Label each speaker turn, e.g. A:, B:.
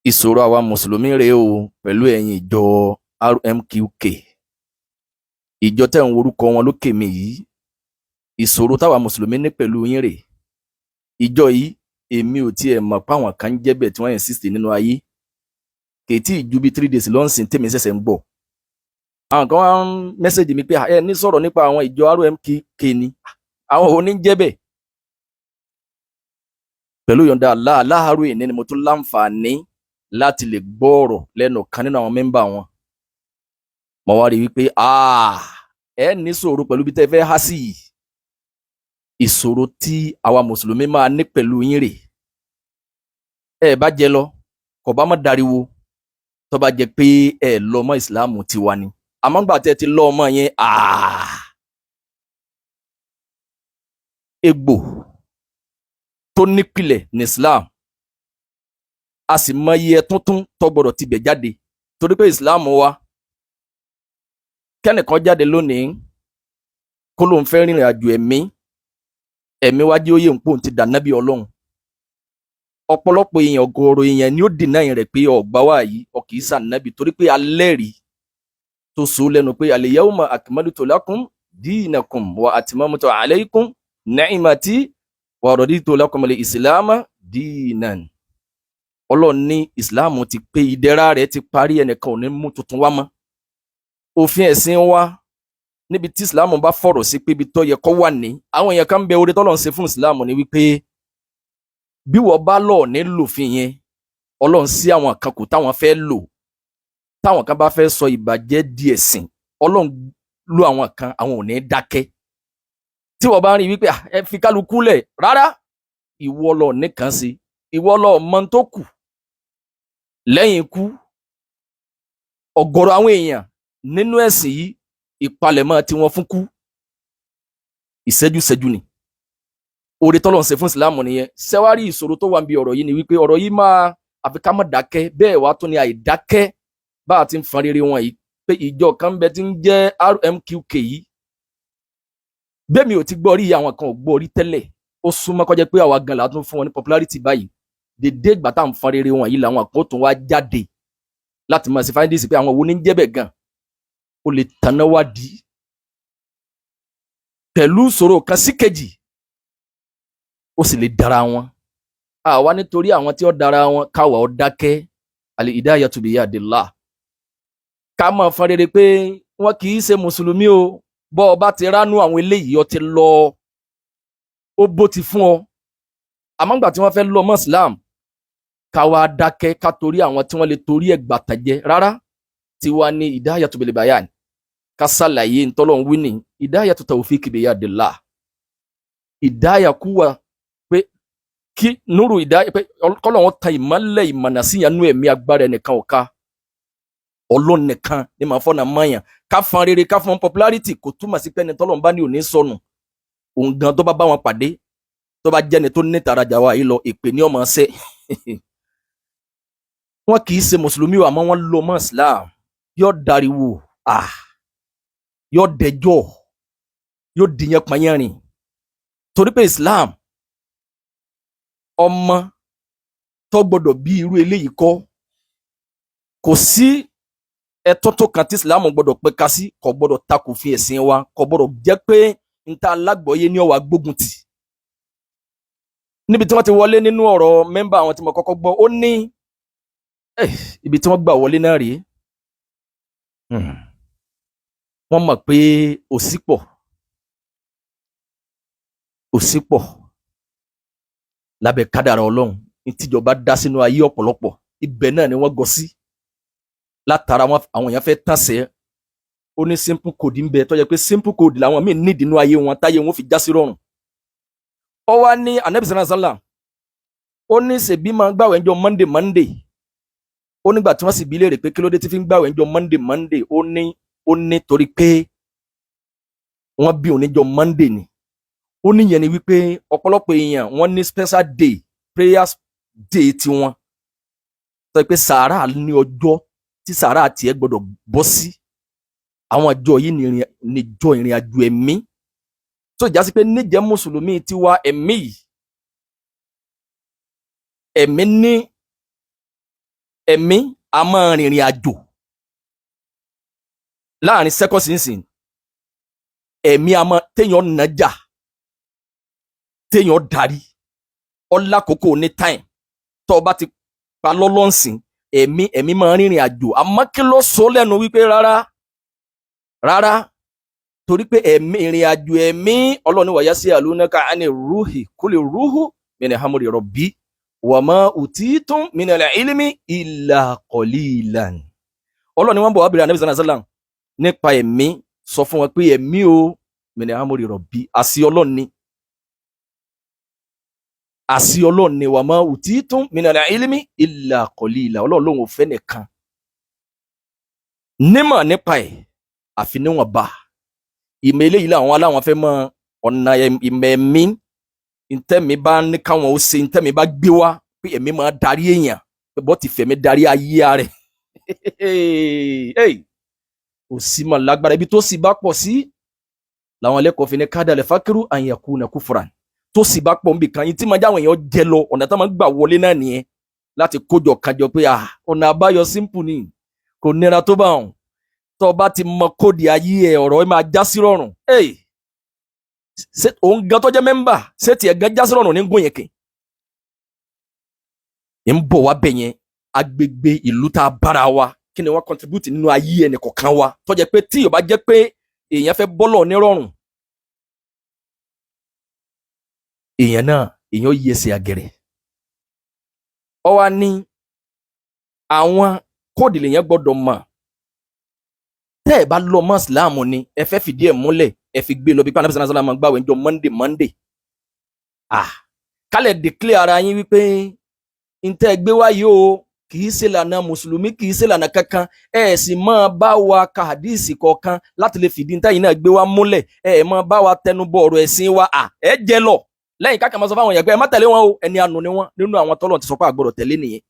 A: ìṣòro àwa mùsùlùmí rèé o pẹ̀lú ẹ̀yin ìjọ RMQK. Ìjọ tẹ́ ń worúkọ wọn lókè mi yìí, ìṣòro táwa mùsùlùmí ní pẹ̀lú yín rèé. Ìjọ yìí èmi ò tiẹ̀ mọ̀ páwọn kan ń jẹ́ bẹ́ẹ̀ tí wọ́n insist nínú ayé. Kètí ìjú bíi 3 days lọ́nsìn tèmi ṣẹ̀ṣẹ̀ ń gbọ́. Àwọn kan wá ń mẹ́sẹ̀jì mi pé ẹ ní sọ̀rọ̀ nípa àwọn ìjọ RMQK ni. Àwọn ò ní jẹ́ bẹ́ẹ̀. Pẹ̀lú yọ̀ǹda láàárọ̀ èní ni mo tún láǹfààní láti lè gbọ́ ọ̀rọ̀ lẹ́nu kan nínú àwọn mẹ́mbà wọn. Mo wá rí wípé ẹ ní sọ̀rọ̀ pẹ̀lú bí tẹ́ fẹ́ há sí yìí. Ìṣòro tí àwa mùsùlùmí máa ní pẹ̀lú yín rèé. Ẹ bá jẹ lọ, kò bá má dariwo, tó bá jẹ pé ẹ lọ mọ́ ìsìláàmù tiwa ni. Àmọ́ ńgbà tẹ́ ti lọ ọmọ yẹn, egbò tó nípìlẹ̀ ní Islam, a sì mọ iye tuntun tó gbọdọ̀ tibẹ̀ jáde torí pé Islam wa kẹ́nìkan jáde lónìí kó ló ń fẹ́ rìnrìn àjò ẹ̀mí wájú ó yẹ ń pò ń ti dànábì Ọlọ́run. Ọ̀pọ̀lọpọ̀ èèyàn, ọ̀gọ̀ọ̀rọ̀ èèyàn ni ó dènà rẹ̀ pé ọ̀gbá wà yìí ọkì í sànábì torí pé alẹ́rìí tó so lẹ́nu pé al-yawma akmaltu lakum dinakum wa atmamtu alaykum ni'mati wa raditu lakum al-islama dinan. Ọlọ́run ní ìsìláàmù ti pé ìdẹ̀ra rẹ̀ ti parí, ẹnìkan ò ní mú tuntun wá mọ́. Òfin ẹ̀sìn wa níbi tí ìsìláàmù bá fọ̀rọ̀ sí pé ibi tó yẹ kó wà ní, àwọn èèyàn kan ń bẹ oore tọ́lọ́run ṣe fún ìsìláàmù ni wípé bí wọ́n bá lọ ní lòfin yẹn, Ọlọ́run sí àwọn kan kù táwọn fẹ́ lò, táwọn kan bá fẹ́ sọ ìbàjẹ́ di ẹ̀sìn, Ọlọ́run lo àwọn kan, àwọn ò ní dákẹ́. Tí wọ́n bá rí wípé ẹ fi kálukú lẹ̀, rárá, ìwọ lọ nìkan sí, ìwọ lọ mọ tó kù lẹ́yìn ikú. Ọ̀gọ̀rọ̀ àwọn èèyàn nínú ẹ̀sìn yìí, ìpalẹ̀mọ́ tí wọ́n fún kú ìṣẹ́jú ni. Oore tọ́lọ́run ṣe fún ìsìláàmù nìyẹn. Ṣẹ́wárí ìṣòro tó wà níbi ọ̀rọ̀ yìí ni wípé ọ̀rọ̀ yìí máa àfi ká má dákẹ́, bẹ́ẹ̀ wá tó ní àìdákẹ́ bá a ti ń fan rere wọn yìí pé ìjọ kan bẹ tí ń jẹ́ RMQK yìí. Bẹ́ẹ̀ mi ò ti gbọ́ rí, àwọn kan ò gbọ́ rí tẹ́lẹ̀. Ó súnmọ́ kó jẹ́ pé àwa gan la tún fún wọn ní popularity báyìí. Dédé ìgbà tá à ń fan rere wọn yìí làwọn kan tún wá jáde láti máa ṣe fáńdíìsì pé àwọn wo ní ń jẹ́ bẹ̀ gan. Ó lè tanná wá di pẹ̀lú ìṣòro kan sí kejì, ó sì lè dára wọn. Àwa nítorí àwọn tí ó dára wọn káwa ó dákẹ́, al-hidayatu biyadillah. Ká máa fan rere pé wọn kì í ṣe mùsùlùmí o, bọ́ ọ bá ti ránú àwọn eléyìí ọ ti lọ, ó bó ti fún ọ. Àmọ́ ńgbà tí wọ́n fẹ́ lọ mọ́ Islam, káwa dákẹ́ ká torí àwọn tí wọ́n lè torí ẹ̀ gbàtàjẹ, rárá. Tiwa ní hidayatu bil bayan, ká ṣàlàyé ntọ́lọ́run wí ní hidayatu tawfiki biyadillah. Ìdáyà kú wa pé kí núrù ìdáyà pé kọ́lọ́run tan ìmọ́lẹ̀ ìmọ̀nà sí yanú ẹ̀mí agbára ẹnìkan ò ká. Ọlọ́run nìkan ni màá fọ́nà mọ́yàn. Ká fan rere, ká fún popularity kò túmọ̀ sí pé ẹni tọ́lọ́run bá ní òní sọnù. Òun gan tó bá bá wọn pàdé, tó bá jẹ́ni tó ní tàrajà wa yìí lọ, èpè ní ọmọ ṣe. Wọn kì í ṣe mùsùlùmí o, àmọ́ wọ́n lọ mọ́ Islam. Yóò dariwo, yóò dẹjọ́, yóò dìyẹn panyẹ́rìn. Torí pé Islam ọmọ tó gbọdọ̀ bí irú eléyìí kọ́. Kò sí ẹ̀tọ́ tó kan tí Islam gbọdọ̀ pẹ̀ka sí, kò gbọdọ̀ takò fi ẹ̀sìn wa, kò gbọdọ̀ jẹ́ pé níta alágbọ̀ọ́yé ní ọ̀wà gbógun tì. Níbi tí wọ́n ti wọlé nínú ọ̀rọ̀ mẹ́mbà àwọn tí mo kọ́kọ́ gbọ́, ó ní ibi tí wọ́n gbà wọlé náà rèé. Wọ́n mọ̀ pé òsì pọ̀ lábẹ́ kádàrá Ọlọ́run. Ìtìjọba dá sínú ayé ọ̀pọ̀lọpọ̀, ibẹ̀ náà ni wọ́n gọ sí. Látara àwọn èèyàn fẹ́ tànṣẹ́. Ó ní simple code ń bẹ tó yẹ pé simple code làwọn míì nídìí nínú ayé wọn táyé wọn fi já sí rọrùn. Ó wá ní Ànábì sallallahu alaihi wasallam, ó ní ṣèbí máa ń gbàwẹ̀ ńjọ́ Monday. Ó nígbà tí wọ́n sì bi léèrè pé kí ló dé tí fi ń gbàwẹ̀ ńjọ́ Monday, ó ní torí pé wọ́n bí òun níjọ́ Monday ni. Ó ní yẹn ni wípé ọ̀pọ̀lọpọ̀ èèyàn wọ́n ní special day, prayers day tiwọn. Tó yẹ pé sàárà ní ọjọ́ tí sàárà tiẹ̀ gbọdọ̀ bọ́ sí. Àwọn ọjọ́ yìí ni ìjọ ìrìn àjò ẹ̀mí. Tó jásí pé níjẹ́ mùsùlùmí tiwa ẹ̀mí, 'ẹ̀mí ní ẹ̀mí a máa rìnrìn àjò láàrin sẹ́kọ̀sì nsìn, ẹ̀mí a máa téèyàn nàjà téèyàn darí ọlákòókò ní táìm tó o bá ti pa lọ́lọ́sìn ẹ̀mí máa rìnrìn àjò. Àmọ́ kí ló sọ lẹ́nu wípé rárá torí pé ẹ̀mí ìrìn àjò ẹ̀mí Ọlọ́run wàyà sí àlùnáka àní rúhì kúlẹ̀ rúhù min hamri rabbi wa ma utitum minal ilmi illa qalilan. Ọlọ́run ni wọ́n bọ̀ wá bèrè ànábì sallallahu alaihi wasallam nípa ẹ̀mí, sọ fún wọn pé ẹ̀mí o min hamri rabbi àṣì Ọlọ́run ni, àṣì Ọlọ́run ni wa ma utitum minal ilmi illa qalila. Ọlọ́run lòun ò fẹ́ nìkan nímọ̀ nípa ẹ̀ àfi níwọ̀n bá. Ìmọ̀ eléyìí làwọn aláwọn fẹ́ mọ ọ̀nà ìmọ̀ ẹ̀mí, ntẹ́mi bá ní káwọn ó ṣe, ntẹ́mi bá gbé wá pé ẹ̀mí máa darí èèyàn, pé bọ́ ti fẹ̀mí darí ayé rẹ̀. Kò sí mọ̀ lágbára, ibi tó sì bá pọ̀ sí làwọn ẹlẹ́kọ̀ọ́ fi ní kádàlẹ̀ fákírù an yakuna kufran. Tó sì bá pọ̀ nbì kan yín tí máa jáwọn èèyàn jẹ lọ, ọ̀nà tá máa ń gbà wọlé náà nìyẹn láti kójọ kájọ pé ọ̀nà àbáyọ simple ni, kò nira tó bá wọn. Tó bá ti mọ kóòdì ayé ẹ, ọ̀rọ̀ ẹ máa já sí rọrùn. Òun gan tó jẹ́ mẹ́mbà ṣé tiẹ̀ gan já sí rọrùn ní gùn yẹn kì í ń bọ̀ wá bẹ̀ yẹn. Agbègbè ìlú tá a bára wa, kí ni wọ́n contribute nínú ayé ẹnì kọ̀ọ̀kan wa, tó jẹ́ pé tí yóò bá jẹ́ pé èèyàn fẹ́ bọ́lọ̀ ní rọrùn, èèyàn náà èèyàn yí ẹsẹ̀ àgẹ̀rẹ̀. Ó wá ní àwọn kóòdì lèèyàn gbọ́dọ̀ mọ̀. Tẹ́ ẹ bá lọ mọ́ ìsìláàmù ni ẹ fẹ́ fìdí ẹ̀ múlẹ̀, ẹ fi gbé lọ bí pàṣẹ náà máa gbàwé níjọ́ Monday. Kálẹ̀ declare ara yín wípé ntẹ́ gbé wáyé o kì í ṣe lànà mùsùlùmí, kì í ṣe lànà kankan. Ẹ sì máa bá wa ka hadisi kọ̀ọ̀kan láti lè fìdí ntẹ́ yìí náà gbé wá múlẹ̀. Ẹ máa bá wa tẹnubọ̀ ọ̀rọ̀ ẹ̀sìn wa. Ẹ jẹ lọ lẹ́yìn káàkiri máa sọ fáwọn èèyàn pé ẹ má tẹ̀lé wọn o, ẹni àánú ni wọn nínú àwọn tọ́lọ̀ ti sọ pé àgbọ̀dọ̀ tẹ̀lé nìyẹn.